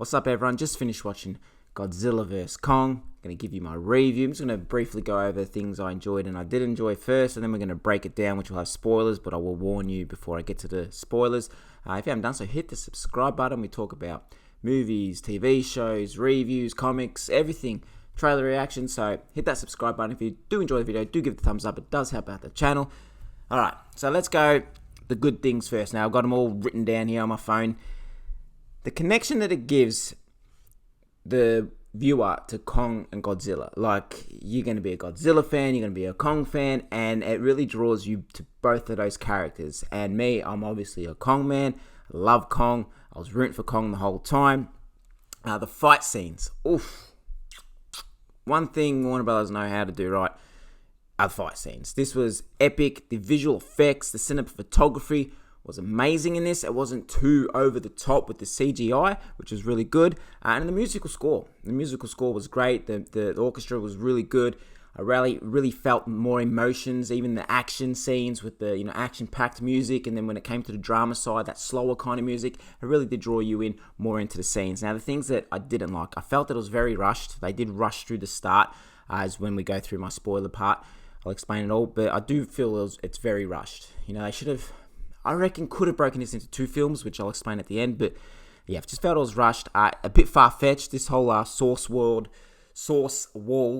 What's up, everyone? Just finished watching Godzilla vs. Kong. I'm going to give you my review. I'm just going to briefly go over things I enjoyed and I did enjoy first, and then we're going to break it down, which will have spoilers, but I will warn you before I get to the spoilers. If you haven't done so, hit the subscribe button. We talk about movies, TV shows, reviews, comics, everything, trailer reactions. So hit that subscribe button. If you do enjoy the video, do give it a thumbs up. It does help out the channel. Alright, so let's go the good things first. Now, I've got them all written down here on my phone. The connection that it gives the viewer to Kong and Godzilla. Like, you're going to be a Godzilla fan, you're going to be a Kong fan, and it really draws you to both of those characters. And me, I'm obviously a Kong man. I love Kong. I was rooting for Kong the whole time. The fight scenes. Oof. One thing Warner Brothers know how to do right are the fight scenes. This was epic. The visual effects, the cinematography was amazing in this. It wasn't too over the top with the CGI, which was really good. And the musical score. The musical score was great. The orchestra was really good. I really felt more emotions, even the action scenes with the action-packed music. And then when it came to the drama side, that slower kind of music, it really did draw you in more into the scenes. Now, the things that I didn't like, I felt that it was very rushed. They did rush through the start, as when we go through my spoiler part, I'll explain it all. But I do feel it's very rushed. They should have, I reckon, could have broken this into two films, which I'll explain at the end. But yeah, I've just felt it was rushed. A bit far-fetched, this whole source wall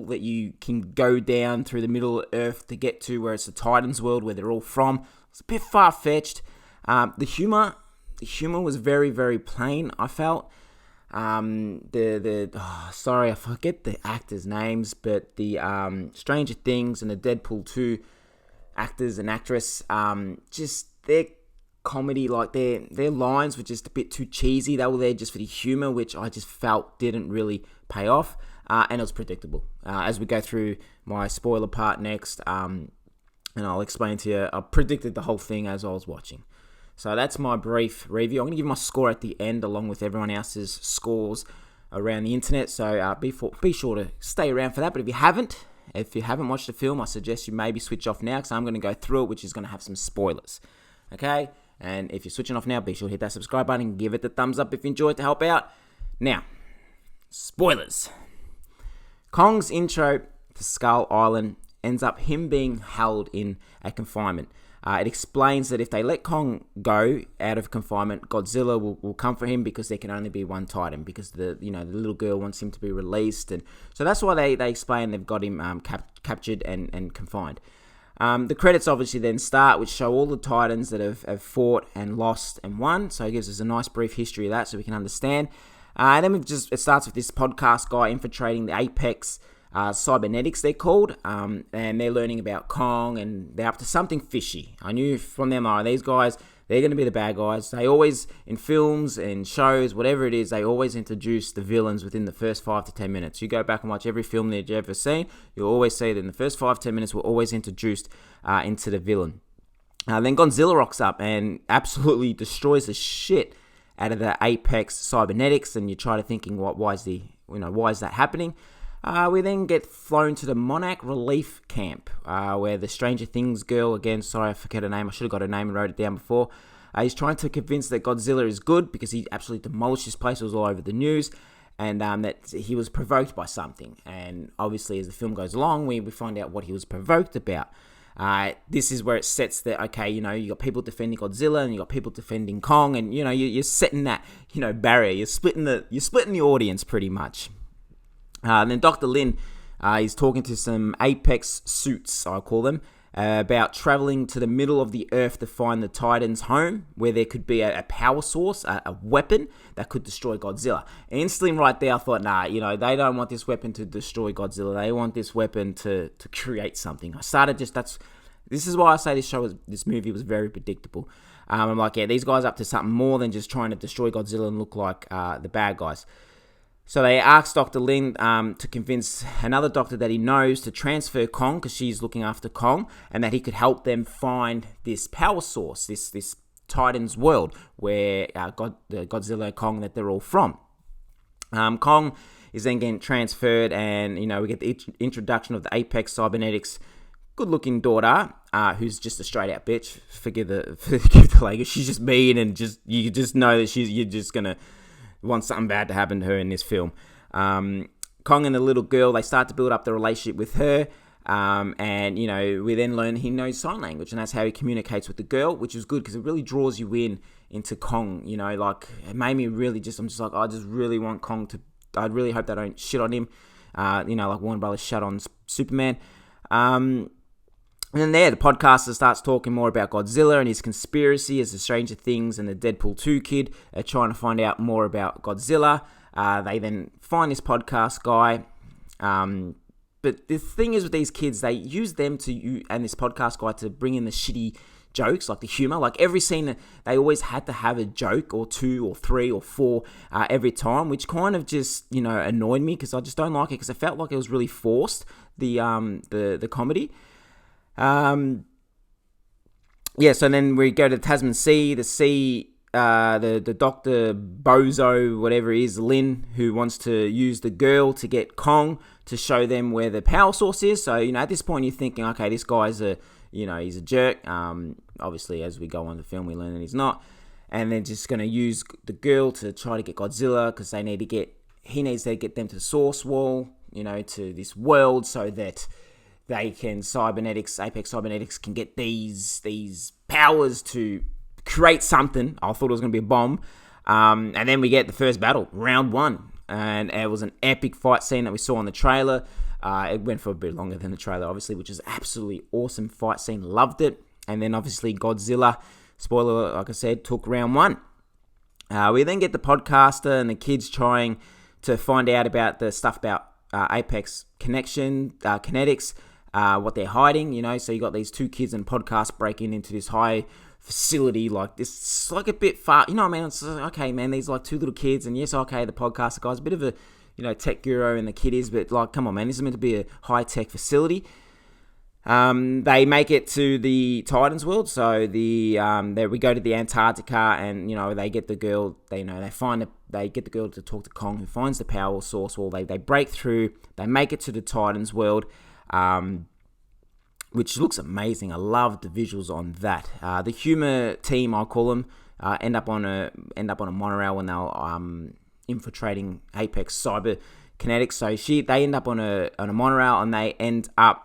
that you can go down through the middle of Earth to get to where it's the Titans world, where they're all from. It's a bit far-fetched. The humor was very, very plain, I felt. Sorry, I forget the actors' names, but the Stranger Things and the Deadpool 2 actors and actress, just their comedy, like their lines were just a bit too cheesy. They were there just for the humor, which I just felt didn't really pay off, and it was predictable. As we go through my spoiler part next, and I'll explain to you, I predicted the whole thing as I was watching. So that's my brief review. I'm going to give my score at the end, along with everyone else's scores around the internet. So be sure to stay around for that. But if you haven't watched the film, I suggest you maybe switch off now, because I'm going to go through it, which is going to have some spoilers. Okay? And if you're switching off now, be sure to hit that subscribe button and give it the thumbs up if you enjoyed, to help out. Now, spoilers. Kong's intro to Skull Island ends up him being held in a confinement. It explains that if they let Kong go out of confinement, Godzilla will come for him, because there can only be one Titan, because the little girl wants him to be released, and so that's why they explain they've got him captured and confined. The credits obviously then start, which show all the Titans that have fought and lost and won. So it gives us a nice brief history of that, so we can understand. And then it starts with this podcast guy infiltrating the Apex cybernetics, they're called, and they're learning about Kong, and they're up to something fishy. I knew from them, these guys, they're going to be the bad guys. They always, in films and shows, whatever it is, they always introduce the villains within the first 5 to 10 minutes. You go back and watch every film that you've ever seen, you'll always see that in the first 5 to 10 minutes, we're always introduced into the villain. Then Godzilla rocks up and absolutely destroys the shit out of the Apex cybernetics, and you try to thinking, why is that happening? We then get flown to the Monarch Relief Camp, where the Stranger Things girl, again, sorry I forget her name, I should have got her name and wrote it down before, he's trying to convince that Godzilla is good, because he absolutely demolished this place. It was all over the news, and that he was provoked by something. And obviously, as the film goes along, we find out what he was provoked about. This is where it sets that, okay, you got people defending Godzilla, and you got people defending Kong, and you're setting that barrier. You're splitting the audience pretty much. And then Dr. Lin is talking to some Apex suits, I call them, about traveling to the middle of the Earth to find the Titans' home, where there could be a power source, a weapon that could destroy Godzilla. And instantly right there, I thought, they don't want this weapon to destroy Godzilla. They want this weapon to create something. This is why I say this movie was very predictable. I'm like, yeah, these guys are up to something more than just trying to destroy Godzilla and look like the bad guys. So they asked Dr. Lin to convince another doctor that he knows to transfer Kong, because she's looking after Kong, and that he could help them find this power source, this Titan's world, where Godzilla and Kong, that they're all from. Kong is then getting transferred, and we get the introduction of the Apex cybernetics good-looking daughter, who's just a straight-out bitch. Forgive the language. She's just mean, and you just know that you're just gonna wants something bad to happen to her in this film. Kong and the little girl, they start to build up the relationship with her. And, we then learn he knows sign language, and that's how he communicates with the girl, which is good because it really draws you into Kong, it made me really I'm just like, I just really want Kong I really hope they don't shit on him, like Warner Brothers shut on Superman. And then the podcaster starts talking more about Godzilla and his conspiracy as the Stranger Things and the Deadpool 2 kid are trying to find out more about Godzilla. They then find this podcast guy. But the thing is with these kids, they use them and this podcast guy to bring in the shitty jokes, like the humor. Like every scene, they always had to have a joke or 2 or 3 or 4 every time, which kind of just, annoyed me because I just don't like it because it felt like it was really forced, the comedy. So then we go to the Tasman Sea. The Dr. Bozo, whatever he is, Lin, who wants to use the girl to get Kong to show them where the power source is. So, at this point you're thinking, okay, this guy's he's a jerk. Obviously, as we go on the film, we learn that he's not. And they're just going to use the girl to try to get Godzilla because he needs to get them to the source wall, to this world so that they can Apex Cybernetics can get these powers to create something. I thought it was going to be a bomb. And then we get the first battle, round 1. And it was an epic fight scene that we saw on the trailer. It went for a bit longer than the trailer, obviously, which is absolutely awesome fight scene. Loved it. And then, obviously, Godzilla, spoiler, like I said, took round 1. We then get the podcaster and the kids trying to find out about the stuff about Apex kinetics, what they're hiding, So you got these 2 kids and podcast breaking into this high facility like this. It's like a bit far, It's okay, man, these like 2 little kids, and yes, okay, the podcaster guy's a bit of a tech guru and the kid is, but like, come on, man, this is meant to be a high-tech facility. They make it to the Titans world, so there we go to the Antarctica, and they get the girl. They get the girl to talk to Kong, who finds the power source. Well, they break through. They make it to the Titans world, which looks amazing. I love the visuals on that. The humor team, I call them, end up on a monorail when they're infiltrating Apex Cyberkinetics. So they end up on a monorail, and they end up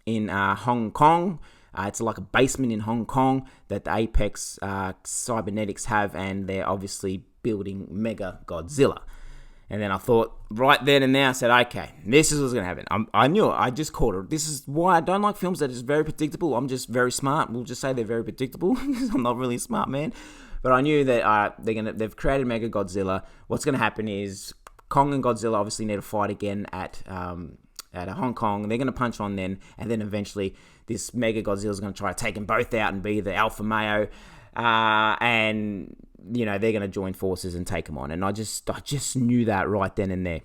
in Hong Kong. It's like a basement in Hong Kong that the Apex Cybernetics have, and they're obviously building Mega Godzilla. And then I thought, right then and there, I said, okay, this is what's going to happen. I knew it. I just caught it. This is why I don't like films that is very predictable. I'm just very smart. We'll just say they're very predictable because I'm not really a smart man. But I knew that they've created Mega Godzilla. What's going to happen is Kong and Godzilla obviously need to fight again at Hong Kong. They're going to punch on then, and then eventually this Mega Godzilla is going to try to take them both out and be the alpha male, and they're going to join forces and take them on. And I just knew that right then and there.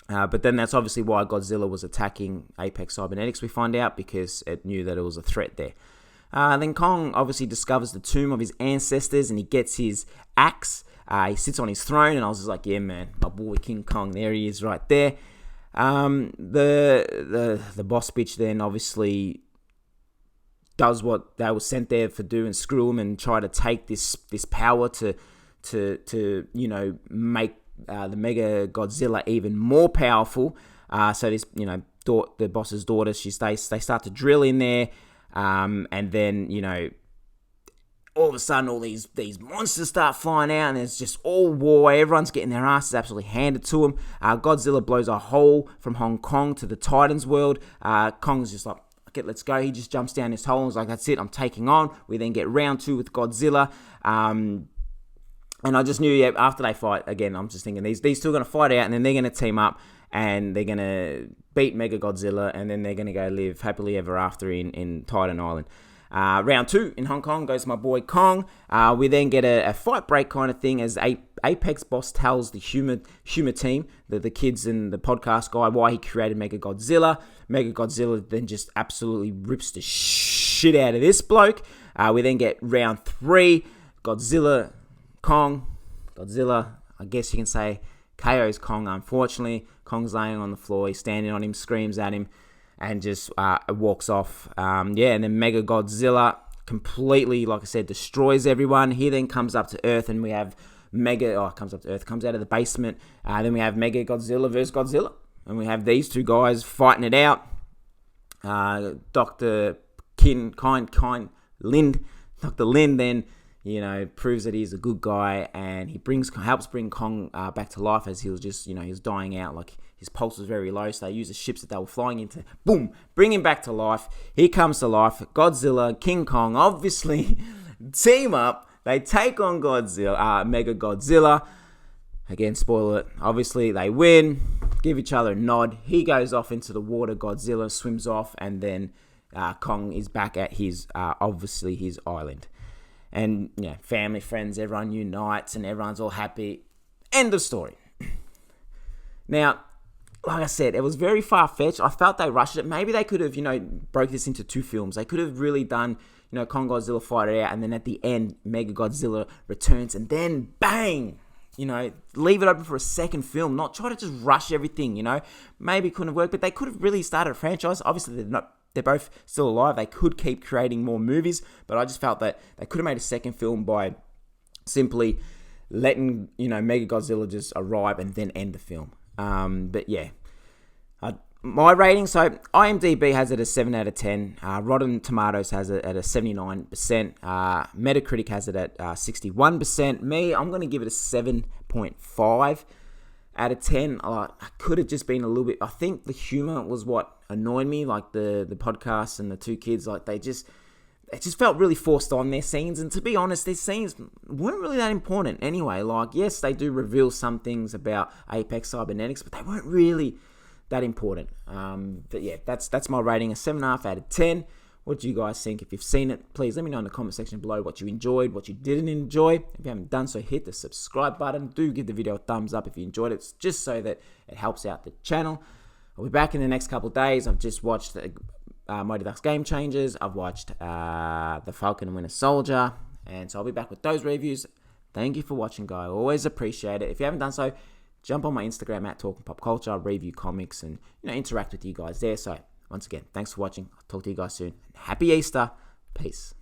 But then that's obviously why Godzilla was attacking Apex Cybernetics, we find out, because it knew that it was a threat there. Then Kong obviously discovers the tomb of his ancestors, and he gets his axe. He sits on his throne, and I was just like, yeah, man, my boy King Kong, there he is right there. The boss bitch then obviously does what they were sent there for do and screw him and try to take this power to make the Mega Godzilla even more powerful. So this the boss's daughter, they start to drill in there, and then all of a sudden all these monsters start flying out, and it's just all war. Everyone's getting their asses absolutely handed to them. Godzilla blows a hole from Hong Kong to the Titans world. Kong's just like, okay, let's go. He just jumps down this hole and is like, that's it, I'm taking on. We then get round 2 with Godzilla. And I just knew, after they fight, again, I'm just thinking, these two are going to fight out, and then they're going to team up, and they're going to beat Mega Godzilla, and then they're going to go live happily ever after in Titan Island. Round 2 in Hong Kong goes my boy Kong. We then get a fight break kind of thing as Apex boss tells the humor team, the kids and the podcast guy, why he created Mega Godzilla. Mega Godzilla then just absolutely rips the shit out of this bloke. We then get round 3, Godzilla, I guess you can say, KO's Kong, unfortunately. Kong's laying on the floor, he's standing on him, screams at him, and just walks off. And then Mega Godzilla completely, like I said, destroys everyone. He then comes up to Earth, and we have comes up to Earth, comes out of the basement. Then we have Mega Godzilla versus Godzilla. And we have these two guys fighting it out. Dr. Lind then, proves that he's a good guy, and he helps bring Kong back to life as he was just, he was dying out. Like, his pulse was very low, so they used the ships that they were flying into, boom, bring him back to life. He comes to life. Godzilla, King Kong, obviously team up. They take on Mega Godzilla. Again, spoiler it. Obviously, they win. Give each other a nod. He goes off into the water. Godzilla swims off, and then Kong is back at his island. And family, friends, everyone unites, and everyone's all happy. End of story. Now, like I said, it was very far-fetched. I felt they rushed it. Maybe they could have, broke this into 2 films. They could have really done, Kong Godzilla fight it out, and then at the end, Mega Godzilla returns, and then bang! Leave it open for a second film. Not try to just rush everything, Maybe it couldn't have worked, but they could have really started a franchise. Obviously, they're both still alive. They could keep creating more movies, but I just felt that they could have made a second film by simply letting, Mega Godzilla just arrive and then end the film. But yeah. My rating, so IMDb has it as 7 out of 10. Rotten Tomatoes has it at a 79%. Metacritic has it at 61%. Me, I'm going to give it a 7.5 out of 10. I could have just been a little bit... I think the humor was what annoyed me, like the podcast and the 2 kids. Like, it just felt really forced on their scenes. And to be honest, their scenes weren't really that important anyway. Like, yes, they do reveal some things about Apex Cybernetics, but they weren't really that important. But yeah, that's my rating, a 7.5 out of 10. What do you guys think? If you've seen it, please let me know in the comment section below what you enjoyed, what you didn't enjoy. If you haven't done so, hit the subscribe button. Do give the video a thumbs up if you enjoyed it. It's just so that it helps out the channel. I'll be back in the next couple of days. I've just watched Mighty Ducks Game Changers. I've watched The Falcon and Winter Soldier. And so I'll be back with those reviews. Thank you for watching, guys. I always appreciate it. If you haven't done so, jump on my Instagram at Talking Pop Culture. I review comics and interact with you guys there. So once again, thanks for watching. I'll talk to you guys soon. Happy Easter. Peace.